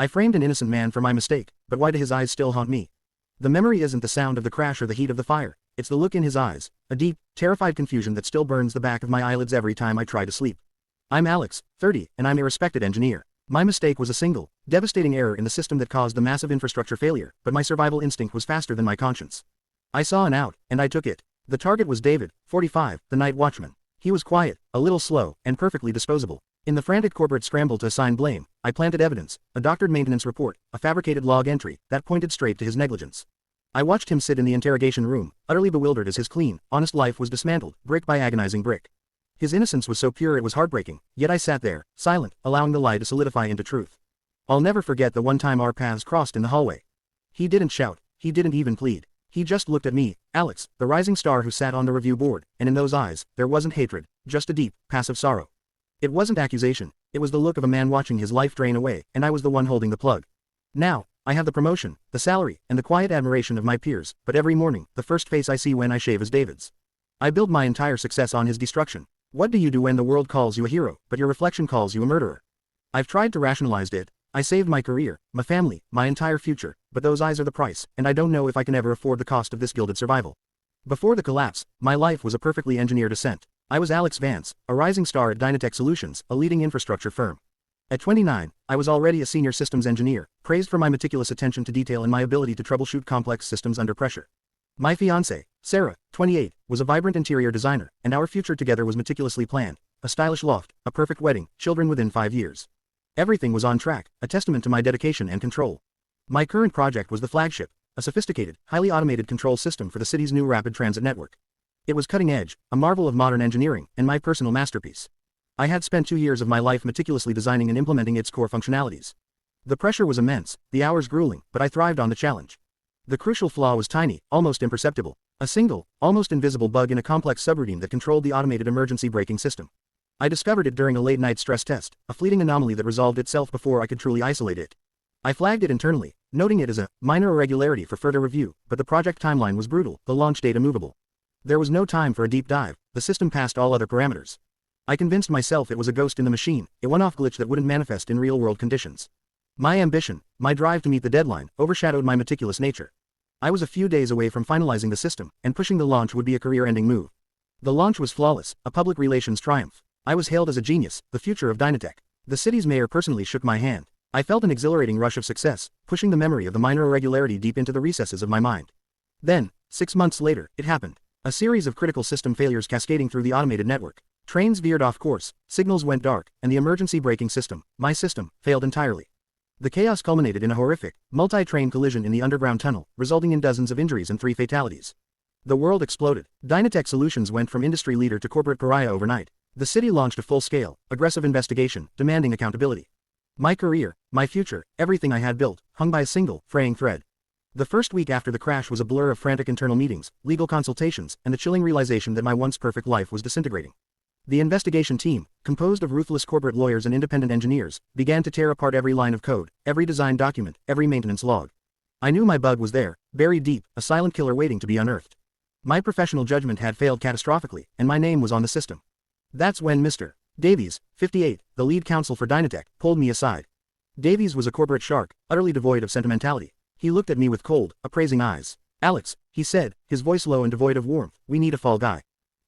I framed an innocent man for my mistake, but why do his eyes still haunt me? The memory isn't the sound of the crash or the heat of the fire, it's the look in his eyes, a deep, terrified confusion that still burns the back of my eyelids every time I try to sleep. I'm Alex, 30, and I'm a respected engineer. My mistake was a single, devastating error in the system that caused the massive infrastructure failure, but my survival instinct was faster than my conscience. I saw an out, and I took it. The target was David, 45, the night watchman. He was quiet, a little slow, and perfectly disposable. In the frantic corporate scramble to assign blame, I planted evidence, a doctored maintenance report, a fabricated log entry, that pointed straight to his negligence. I watched him sit in the interrogation room, utterly bewildered as his clean, honest life was dismantled, brick by agonizing brick. His innocence was so pure it was heartbreaking, yet I sat there, silent, allowing the lie to solidify into truth. I'll never forget the one time our paths crossed in the hallway. He didn't shout, he didn't even plead. He just looked at me, Alex, the rising star who sat on the review board, and in those eyes, there wasn't hatred, just a deep, passive sorrow. It wasn't accusation, it was the look of a man watching his life drain away, and I was the one holding the plug. Now, I have the promotion, the salary, and the quiet admiration of my peers, but every morning, the first face I see when I shave is David's. I build my entire success on his destruction. What do you do when the world calls you a hero, but your reflection calls you a murderer? I've tried to rationalize it. I saved my career, my family, my entire future, but those eyes are the price, and I don't know if I can ever afford the cost of this gilded survival. Before the collapse, my life was a perfectly engineered ascent. I was Alex Vance, a rising star at Dynatech Solutions, a leading infrastructure firm. At 29, I was already a senior systems engineer, praised for my meticulous attention to detail and my ability to troubleshoot complex systems under pressure. My fiancée, Sarah, 28, was a vibrant interior designer, and our future together was meticulously planned, a stylish loft, a perfect wedding, children within 5 years. Everything was on track, a testament to my dedication and control. My current project was the flagship, a sophisticated, highly automated control system for the city's new rapid transit network. It was cutting edge, a marvel of modern engineering, and my personal masterpiece. I had spent 2 years of my life meticulously designing and implementing its core functionalities. The pressure was immense, the hours grueling, but I thrived on the challenge. The crucial flaw was tiny, almost imperceptible, a single, almost invisible bug in a complex subroutine that controlled the automated emergency braking system. I discovered it during a late-night stress test, a fleeting anomaly that resolved itself before I could truly isolate it. I flagged it internally, noting it as a minor irregularity for further review, but the project timeline was brutal, the launch date immovable. There was no time for a deep dive, the system passed all other parameters. I convinced myself it was a ghost in the machine, a one-off glitch that wouldn't manifest in real-world conditions. My ambition, my drive to meet the deadline, overshadowed my meticulous nature. I was a few days away from finalizing the system, and pushing the launch would be a career-ending move. The launch was flawless, a public relations triumph. I was hailed as a genius, the future of Dynatech. The city's mayor personally shook my hand. I felt an exhilarating rush of success, pushing the memory of the minor irregularity deep into the recesses of my mind. Then, 6 months later, it happened. A series of critical system failures cascading through the automated network. Trains veered off course, signals went dark, and the emergency braking system, my system, failed entirely. The chaos culminated in a horrific, multi-train collision in the underground tunnel, resulting in dozens of injuries and 3 fatalities. The world exploded. Dynatech Solutions went from industry leader to corporate pariah overnight. The city launched a full-scale, aggressive investigation, demanding accountability. My career, my future, everything I had built, hung by a single, fraying thread. The first week after the crash was a blur of frantic internal meetings, legal consultations, and the chilling realization that my once perfect life was disintegrating. The investigation team, composed of ruthless corporate lawyers and independent engineers, began to tear apart every line of code, every design document, every maintenance log. I knew my bug was there, buried deep, a silent killer waiting to be unearthed. My professional judgment had failed catastrophically, and my name was on the system. That's when Mr. Davies, 58, the lead counsel for Dynatech, pulled me aside. Davies was a corporate shark, utterly devoid of sentimentality. He looked at me with cold, appraising eyes. Alex, he said, his voice low and devoid of warmth, we need a fall guy.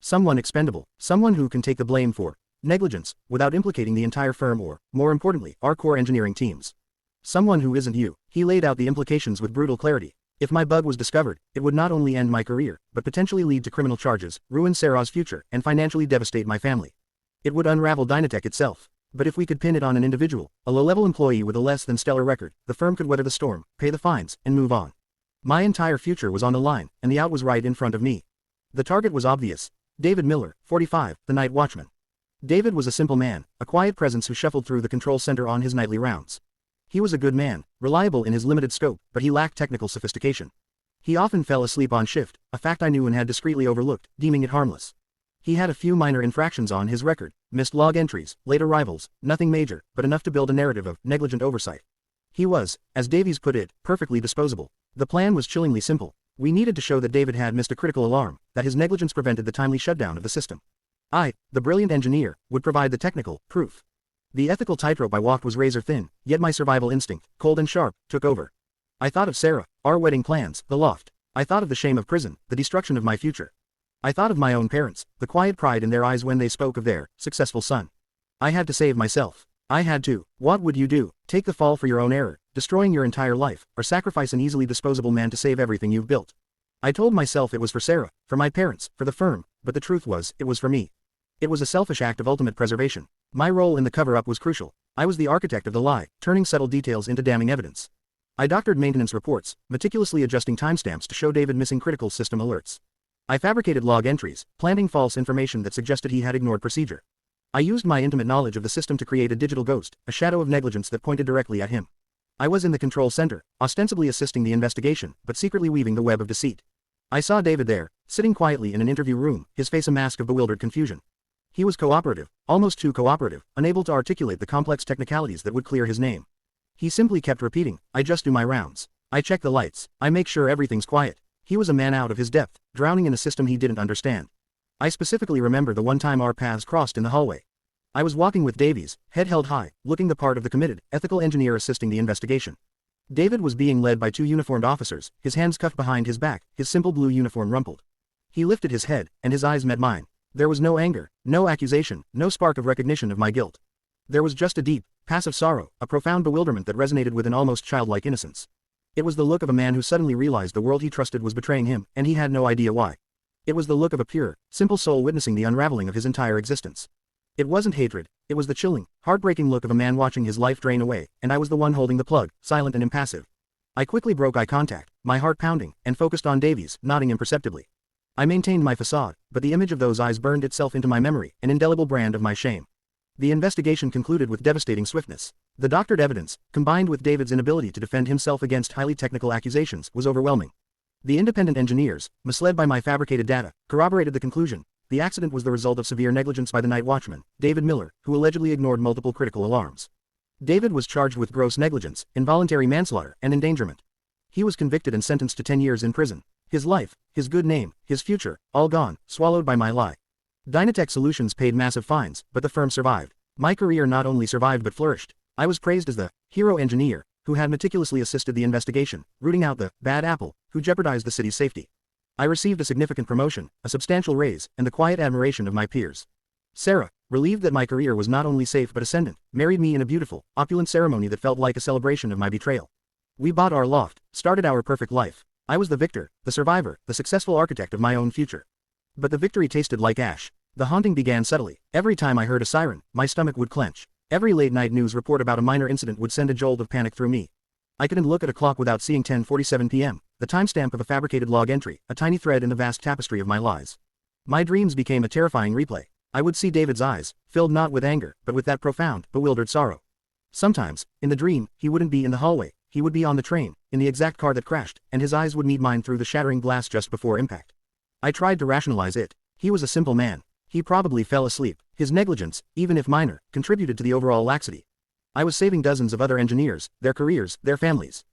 Someone expendable, someone who can take the blame for negligence, without implicating the entire firm or, more importantly, our core engineering teams. Someone who isn't you. He laid out the implications with brutal clarity. If my bug was discovered, it would not only end my career, but potentially lead to criminal charges, ruin Sarah's future, and financially devastate my family. It would unravel Dynatech itself. But if we could pin it on an individual, a low-level employee with a less than stellar record, the firm could weather the storm, pay the fines, and move on. My entire future was on the line, and the out was right in front of me. The target was obvious. David Miller, 45, the night watchman. David was a simple man, a quiet presence who shuffled through the control center on his nightly rounds. He was a good man, reliable in his limited scope, but he lacked technical sophistication. He often fell asleep on shift, a fact I knew and had discreetly overlooked, deeming it harmless. He had a few minor infractions on his record, missed log entries, late arrivals, nothing major, but enough to build a narrative of negligent oversight. He was, as Davies put it, perfectly disposable. The plan was chillingly simple. We needed to show that David had missed a critical alarm, that his negligence prevented the timely shutdown of the system. I, the brilliant engineer, would provide the technical proof. The ethical tightrope I walked was razor thin, yet my survival instinct, cold and sharp, took over. I thought of Sarah, our wedding plans, the loft. I thought of the shame of prison, the destruction of my future. I thought of my own parents, the quiet pride in their eyes when they spoke of their successful son. I had to save myself. I had to. What would you do? Take the fall for your own error, destroying your entire life, or sacrifice an easily disposable man to save everything you've built? I told myself it was for Sarah, for my parents, for the firm, but the truth was, it was for me. It was a selfish act of ultimate preservation. My role in the cover-up was crucial. I was the architect of the lie, turning subtle details into damning evidence. I doctored maintenance reports, meticulously adjusting timestamps to show David missing critical system alerts. I fabricated log entries, planting false information that suggested he had ignored procedure. I used my intimate knowledge of the system to create a digital ghost, a shadow of negligence that pointed directly at him. I was in the control center, ostensibly assisting the investigation, but secretly weaving the web of deceit. I saw David there, sitting quietly in an interview room, his face a mask of bewildered confusion. He was cooperative, almost too cooperative, unable to articulate the complex technicalities that would clear his name. He simply kept repeating, I just do my rounds. I check the lights. I make sure everything's quiet. He was a man out of his depth, drowning in a system he didn't understand. I specifically remember the one time our paths crossed in the hallway. I was walking with Davies, head held high, looking the part of the committed, ethical engineer assisting the investigation. David was being led by two uniformed officers, his hands cuffed behind his back, his simple blue uniform rumpled. He lifted his head, and his eyes met mine. There was no anger, no accusation, no spark of recognition of my guilt. There was just a deep, passive sorrow, a profound bewilderment that resonated with an almost childlike innocence. It was the look of a man who suddenly realized the world he trusted was betraying him, and he had no idea why. It was the look of a pure, simple soul witnessing the unraveling of his entire existence. It wasn't hatred, it was the chilling, heartbreaking look of a man watching his life drain away, and I was the one holding the plug, silent and impassive. I quickly broke eye contact, my heart pounding, and focused on Davies, nodding imperceptibly. I maintained my facade, but the image of those eyes burned itself into my memory, an indelible brand of my shame. The investigation concluded with devastating swiftness. The doctored evidence, combined with David's inability to defend himself against highly technical accusations, was overwhelming. The independent engineers, misled by my fabricated data, corroborated the conclusion. The accident was the result of severe negligence by the night watchman, David Miller, who allegedly ignored multiple critical alarms. David was charged with gross negligence, involuntary manslaughter, and endangerment. He was convicted and sentenced to 10 years in prison. His life, his good name, his future, all gone, swallowed by my lie. Dynatech Solutions paid massive fines, but the firm survived. My career not only survived but flourished. I was praised as the hero engineer, who had meticulously assisted the investigation, rooting out the bad apple, who jeopardized the city's safety. I received a significant promotion, a substantial raise, and the quiet admiration of my peers. Sarah, relieved that my career was not only safe but ascendant, married me in a beautiful, opulent ceremony that felt like a celebration of my betrayal. We bought our loft, started our perfect life. I was the victor, the survivor, the successful architect of my own future. But the victory tasted like ash. The haunting began subtly. Every time I heard a siren, my stomach would clench. Every late-night news report about a minor incident would send a jolt of panic through me. I couldn't look at a clock without seeing 10:47 p.m., the timestamp of a fabricated log entry, a tiny thread in the vast tapestry of my lies. My dreams became a terrifying replay. I would see David's eyes, filled not with anger, but with that profound, bewildered sorrow. Sometimes, in the dream, he wouldn't be in the hallway, he would be on the train, in the exact car that crashed, and his eyes would meet mine through the shattering glass just before impact. I tried to rationalize it. He was a simple man. He probably fell asleep. His negligence, even if minor, contributed to the overall laxity. I was saving dozens of other engineers, their careers, their families.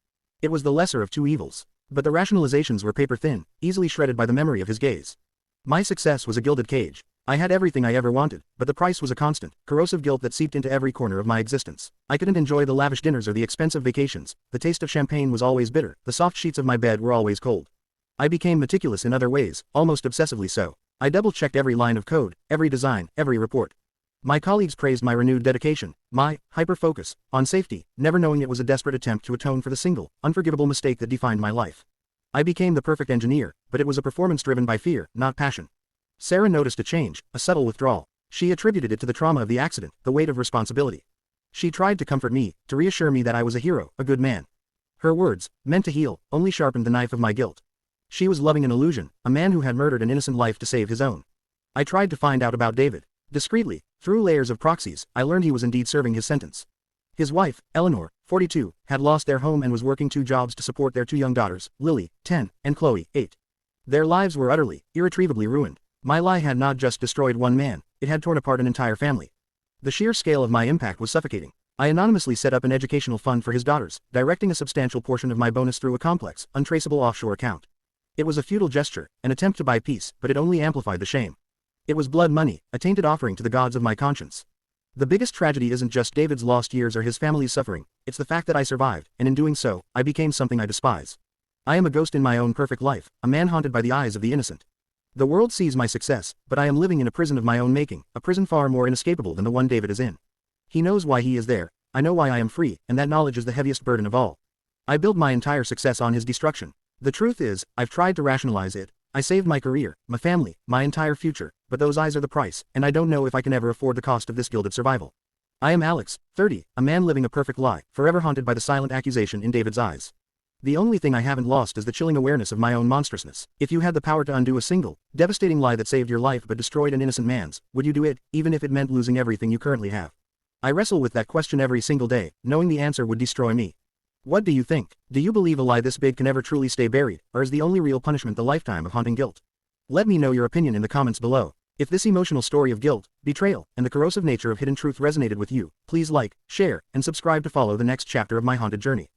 It was the lesser of two evils. But the rationalizations were paper-thin, easily shredded by the memory of his gaze. My success was a gilded cage. I had everything I ever wanted, but the price was a constant, corrosive guilt that seeped into every corner of my existence. I couldn't enjoy the lavish dinners or the expensive vacations. The taste of champagne was always bitter, the soft sheets of my bed were always cold. I became meticulous in other ways, almost obsessively so. I double-checked every line of code, every design, every report. My colleagues praised my renewed dedication, my hyper-focus on safety, never knowing it was a desperate attempt to atone for the single, unforgivable mistake that defined my life. I became the perfect engineer, but it was a performance driven by fear, not passion. Sarah noticed a change, a subtle withdrawal. She attributed it to the trauma of the accident, the weight of responsibility. She tried to comfort me, to reassure me that I was a hero, a good man. Her words, meant to heal, only sharpened the knife of my guilt. She was loving an illusion, a man who had murdered an innocent life to save his own. I tried to find out about David. Discreetly, through layers of proxies, I learned he was indeed serving his sentence. His wife, Eleanor, 42, had lost their home and was working 2 jobs to support their 2 young daughters, Lily, 10, and Chloe, 8. Their lives were utterly, irretrievably ruined. My lie had not just destroyed one man, it had torn apart an entire family. The sheer scale of my impact was suffocating. I anonymously set up an educational fund for his daughters, directing a substantial portion of my bonus through a complex, untraceable offshore account. It was a futile gesture, an attempt to buy peace, but it only amplified the shame. It was blood money, a tainted offering to the gods of my conscience. The biggest tragedy isn't just David's lost years or his family's suffering, it's the fact that I survived, and in doing so, I became something I despise. I am a ghost in my own perfect life, a man haunted by the eyes of the innocent. The world sees my success, but I am living in a prison of my own making, a prison far more inescapable than the one David is in. He knows why he is there, I know why I am free, and that knowledge is the heaviest burden of all. I build my entire success on his destruction. The truth is, I've tried to rationalize it. I saved my career, my family, my entire future, but those eyes are the price, and I don't know if I can ever afford the cost of this gilded survival. I am Alex, 30, a man living a perfect lie, forever haunted by the silent accusation in David's eyes. The only thing I haven't lost is the chilling awareness of my own monstrousness. If you had the power to undo a single, devastating lie that saved your life but destroyed an innocent man's, would you do it, even if it meant losing everything you currently have? I wrestle with that question every single day, knowing the answer would destroy me. What do you think? Do you believe a lie this big can ever truly stay buried, or is the only real punishment the lifetime of haunting guilt? Let me know your opinion in the comments below. If this emotional story of guilt, betrayal, and the corrosive nature of hidden truth resonated with you, please like, share, and subscribe to follow the next chapter of my haunted journey.